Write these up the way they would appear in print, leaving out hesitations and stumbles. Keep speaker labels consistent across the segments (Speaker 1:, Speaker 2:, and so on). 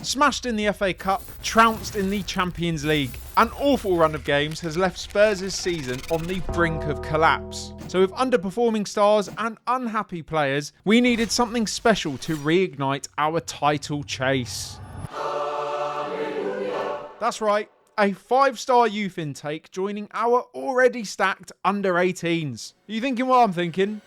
Speaker 1: Smashed in the FA Cup, trounced in the Champions League. An awful run of games has left Spurs' season on the brink of collapse. So with underperforming stars and unhappy players, we needed something special to reignite our title chase. That's right, a 5-star youth intake joining our already stacked under-18s. Are you thinking what I'm thinking?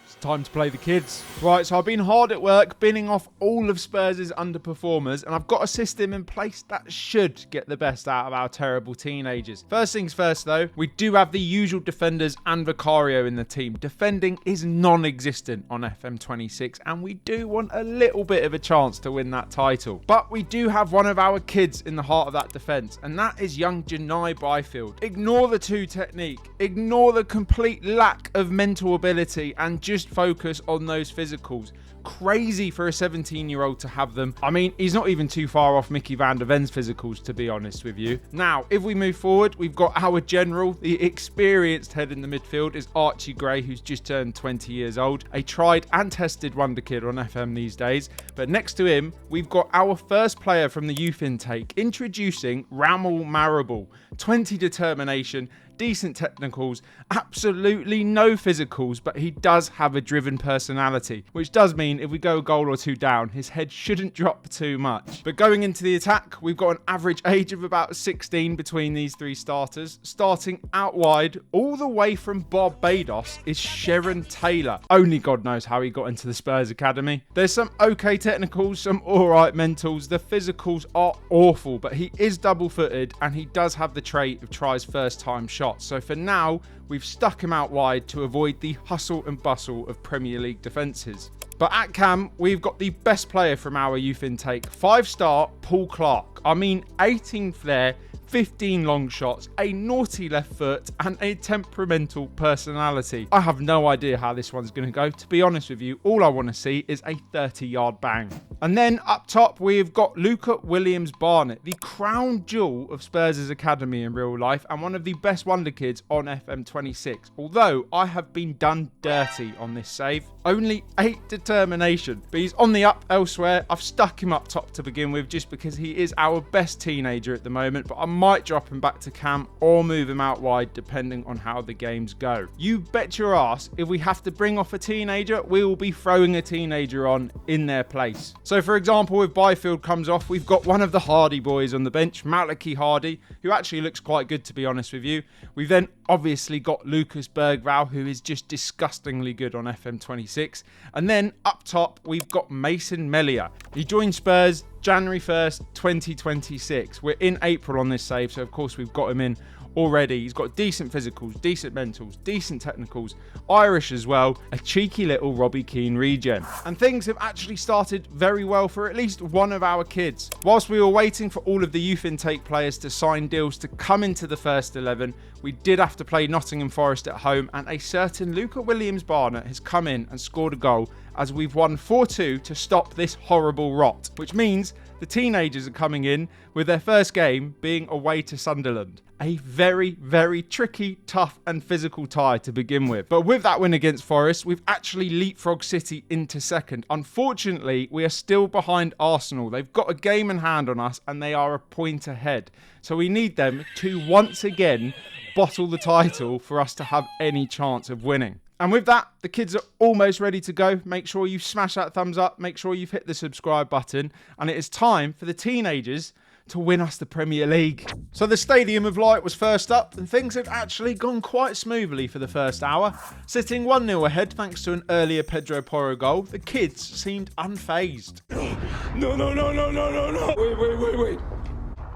Speaker 1: It's time to play the kids. Right, so I've been hard at work binning off all of Spurs' underperformers, and I've got a system in place that should get the best out of our terrible teenagers. First things first though, we do have the usual defenders and Vicario in the team. Defending is non-existent on FM26, and we do want a little bit of a chance to win that title. But we do have one of our kids in the heart of that defence, and that is young Janai Byfield. Ignore the 2 technique, ignore the complete lack of mental ability, and just focus on those physicals. Crazy for a 17-year-old to have them. I mean, he's not even too far off Mickey van der Ven's physicals, to be honest with you. Now, if we move forward, we've got our general. The experienced head in the midfield is Archie Gray, who's just turned 20 years old. A tried and tested Wonderkid on FM these days. But next to him, we've got our first player from the youth intake, introducing Ramal Marable. 20 determination, decent technicals, absolutely no physicals, but he does have a driven personality, which does mean if we go a goal or 2 down, his head shouldn't drop too much. But going into the attack, we've got an average age of about 16 between these 3 starters. Starting out wide, all the way from Barbados, is Sharon Taylor. Only God knows how he got into the Spurs Academy. There's some okay technicals, some alright mentals. The physicals are awful, but he is double-footed, and he does have the trait of tries first-time shots. So for now, we've stuck him out wide to avoid the hustle and bustle of Premier League defences. But at Cam, we've got the best player from our youth intake, 5-star Paul Clark. I mean, 18 flair, 15 long shots, a naughty left foot, and a temperamental personality. I have no idea how this one's going to go. To be honest with you, all I want to see is a 30-yard bang. And then up top, we've got Luca Williams-Barnett, the crown jewel of Spurs' academy in real life, and one of the best Wonderkids on FM26. Although I have been done dirty on this save. Only 8 determination, but he's on the up elsewhere. I've stuck him up top to begin with just because he is our best teenager at the moment, but I might drop him back to Cam or move him out wide depending on how the games go. You bet your ass, if we have to bring off a teenager, we will be throwing a teenager on in their place. So for example, if Byfield comes off, we've got one of the Hardy boys on the bench, Malachy Hardy, who actually looks quite good, to be honest with you. We've then obviously got Lucas Bergvall, who is just disgustingly good on FM26. And then up top, we've got Mason Melia. He joined Spurs January 1st, 2026. We're in April on this save, so of course we've got him in already. He's got decent physicals, decent mentals, decent technicals, Irish as well, a cheeky little Robbie Keane regen. And things have actually started very well for at least one of our kids. Whilst we were waiting for all of the youth intake players to sign deals to come into the first 11, we did have to play Nottingham Forest at home, and a certain Luca Williams-Barnett has come in and scored a goal as we've won 4-2 to stop this horrible rot, which means the teenagers are coming in with their first game being away to Sunderland. A very, very tricky, tough and physical tie to begin with. But with that win against Forest, we've actually leapfrogged City into second. Unfortunately, we are still behind Arsenal. They've got a game in hand on us and they are a point ahead. So we need them to once again bottle the title for us to have any chance of winning. And with that, the kids are almost ready to go. Make sure you smash that thumbs up. Make sure you've hit the subscribe button. And it is time for the teenagers to win us the Premier League. So the Stadium of Light was first up, and things have actually gone quite smoothly for the first hour. Sitting 1-0 ahead thanks to an earlier Pedro Porro goal, the kids seemed unfazed.
Speaker 2: No.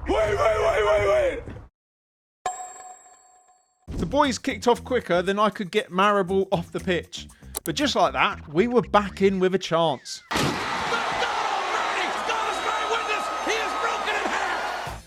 Speaker 2: Wait.
Speaker 1: The boys kicked off quicker than I could get Marable off the pitch. But just like that, we were back in with a chance.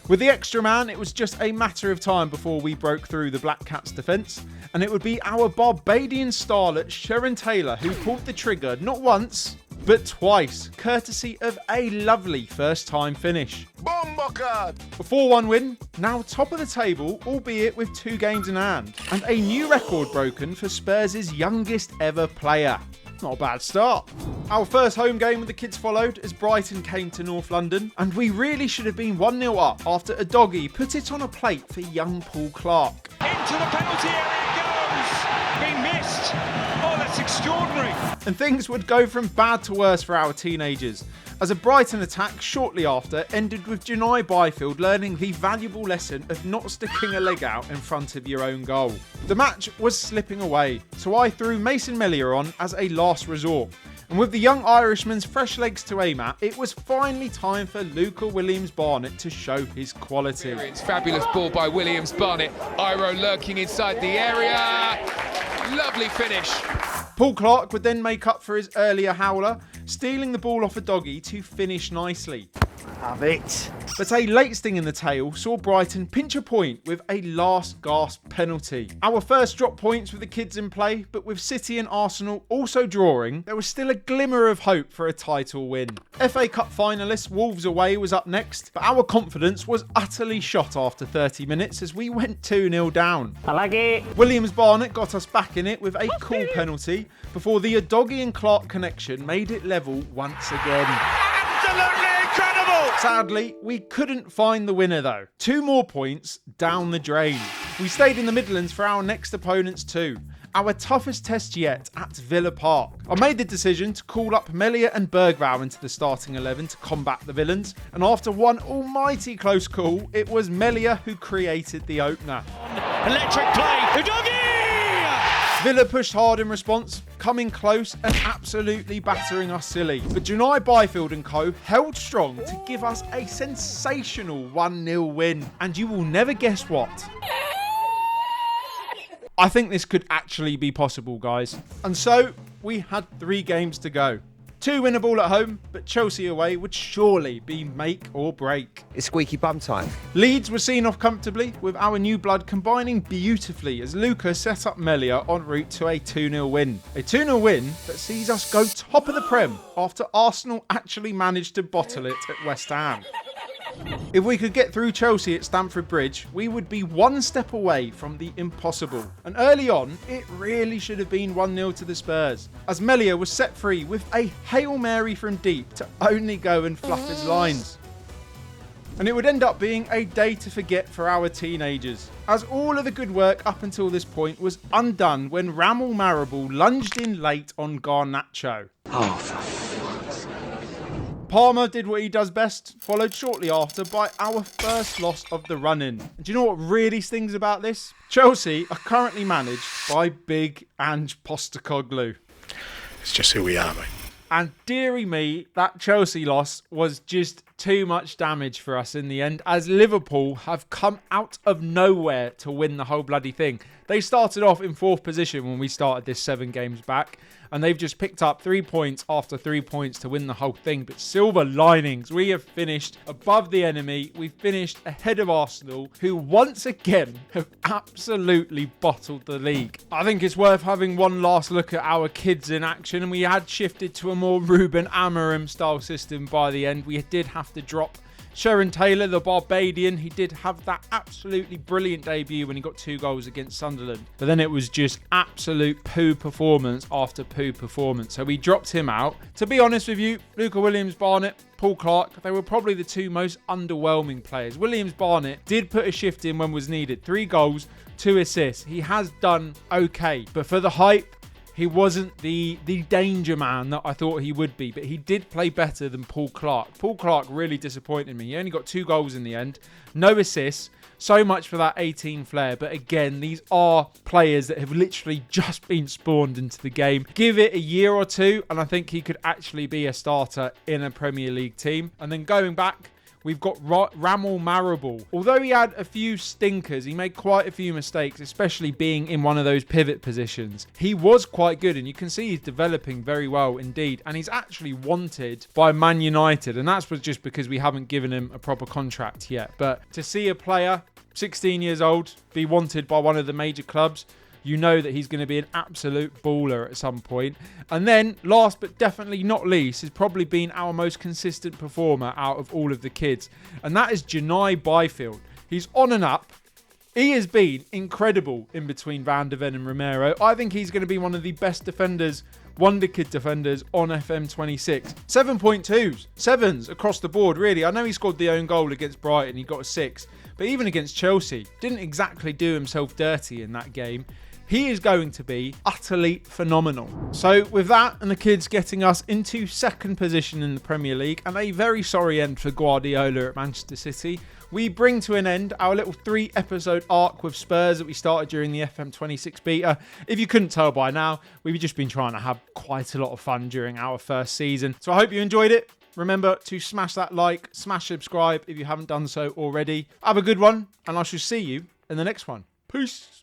Speaker 1: With the extra man, it was just a matter of time before we broke through the Black Cats' defence, and it would be our Barbadian starlet Sharon Taylor who pulled the trigger not once, but twice, courtesy of a lovely first-time finish.
Speaker 2: Bombocard!
Speaker 1: A 4-1 win, now top of the table, albeit with 2 games in hand, and a new record broken for Spurs' youngest ever player. Not a bad start. Our first home game with the kids followed as Brighton came to North London, and we really should have been 1-0 up after a doggy put it on a plate for young Paul Clark.
Speaker 3: Into the penalty area it goes! Been missed! Oh, that's extraordinary!
Speaker 1: And things would go from bad to worse for our teenagers, as a Brighton attack shortly after ended with Janai Byfield learning the valuable lesson of not sticking a leg out in front of your own goal. The match was slipping away, so I threw Mason Melia on as a last resort. And with the young Irishman's fresh legs to aim at, it was finally time for Luca Williams-Barnett to show his quality.
Speaker 4: It's fabulous ball by Williams-Barnett. Iro lurking inside the area. Lovely finish.
Speaker 1: Paul Clark would then make up for his earlier howler, stealing the ball off a doggy to finish nicely.
Speaker 2: Have it.
Speaker 1: But a late sting in the tail saw Brighton pinch a point with a last gasp penalty. Our first drop points with the kids in play, but with City and Arsenal also drawing, there was still a glimmer of hope for a title win. FA Cup finalists Wolves away was up next, but our confidence was utterly shot after 30 minutes as we went 2-0 down.
Speaker 5: I like it.
Speaker 1: Williams-Barnett got us back in it with a cool penalty before the Udogie and Clark connection made it level once again.
Speaker 3: Absolutely incredible!
Speaker 1: Sadly, we couldn't find the winner though. 2 more points down the drain. We stayed in the Midlands for our next opponents too. Our toughest test yet at Villa Park. I made the decision to call up Melia and Bergvall into the starting 11 to combat the villains, and after one almighty close call, it was Melia who created the opener.
Speaker 3: Electric play! Udogie!
Speaker 1: Villa pushed hard in response, coming close and absolutely battering us silly. But Janai Byfield and co held strong to give us a sensational 1-0 win. And you will never guess what. I think this could actually be possible, guys. And so, we had 3 games to go. 2 winnable at home, but Chelsea away would surely be make or break.
Speaker 6: It's squeaky bum time.
Speaker 1: Leeds were seen off comfortably, with our new blood combining beautifully as Luca set up Melia en route to a 2-0 win. A 2-0 win that sees us go top of the Prem after Arsenal actually managed to bottle it at West Ham. If we could get through Chelsea at Stamford Bridge, we would be 1 step away from the impossible. And early on, it really should have been 1-0 to the Spurs, as Melia was set free with a Hail Mary from deep to only go and fluff his lines. And it would end up being a day to forget for our teenagers, as all of the good work up until this point was undone when Ramel Marable lunged in late on Garnacho.
Speaker 2: Oh, for fuck's sake.
Speaker 1: Palmer did what he does best, followed shortly after by our first loss of the run-in. And do you know what really stings about this? Chelsea are currently managed by Big Ange Postecoglou.
Speaker 2: It's just who we are, mate.
Speaker 1: And dearie me, that Chelsea loss was just too much damage for us in the end, as Liverpool have come out of nowhere to win the whole bloody thing. They started off in 4th position when we started this 7 games back, and they've just picked up 3 points after 3 points to win the whole thing. But silver linings, we have finished above the enemy. We've finished ahead of Arsenal, who once again have absolutely bottled the league. I think it's worth having one last look at our kids in action, and we had shifted to a more Ruben Amorim style system by the end. We did have to drop Sharon Taylor, the Barbadian. He did have that absolutely brilliant debut when he got 2 goals against Sunderland. But then it was just absolute poo performance after poo performance. So we dropped him out. To be honest with you, Luca Williams-Barnett, Paul Clark, they were probably the 2 most underwhelming players. Williams-Barnett did put a shift in when was needed. 3 goals, 2 assists. He has done okay. But for the hype, he wasn't the danger man that I thought he would be, but he did play better than Paul Clark. Paul Clark really disappointed me. He only got 2 goals in the end, no assists. So much for that 18 flair. But again, these are players that have literally just been spawned into the game. Give it a year or 2, and I think he could actually be a starter in a Premier League team. And then going back, we've got Ramel Marable. Although he had a few stinkers, he made quite a few mistakes, especially being in one of those pivot positions. He was quite good, and you can see he's developing very well indeed. And he's actually wanted by Man United, and that's just because we haven't given him a proper contract yet. But to see a player, 16 years old, be wanted by one of the major clubs, you know that he's going to be an absolute baller at some point. And then, last but definitely not least, has probably been our most consistent performer out of all of the kids. And that is Janai Byfield. He's on and up. He has been incredible in between Van de Ven and Romero. I think he's going to be one of the best defenders Wonderkid defenders on FM26. 7.2s, 7s across the board, really. I know he scored the own goal against Brighton, he got a 6. But even against Chelsea, didn't exactly do himself dirty in that game. He is going to be utterly phenomenal. So with that and the kids getting us into second position in the Premier League and a very sorry end for Guardiola at Manchester City, we bring to an end our little 3-episode arc with Spurs that we started during the FM26 beta. If you couldn't tell by now, we've just been trying to have quite a lot of fun during our first season. So I hope you enjoyed it. Remember to smash that like, smash subscribe if you haven't done so already. Have a good one, and I shall see you in the next one. Peace.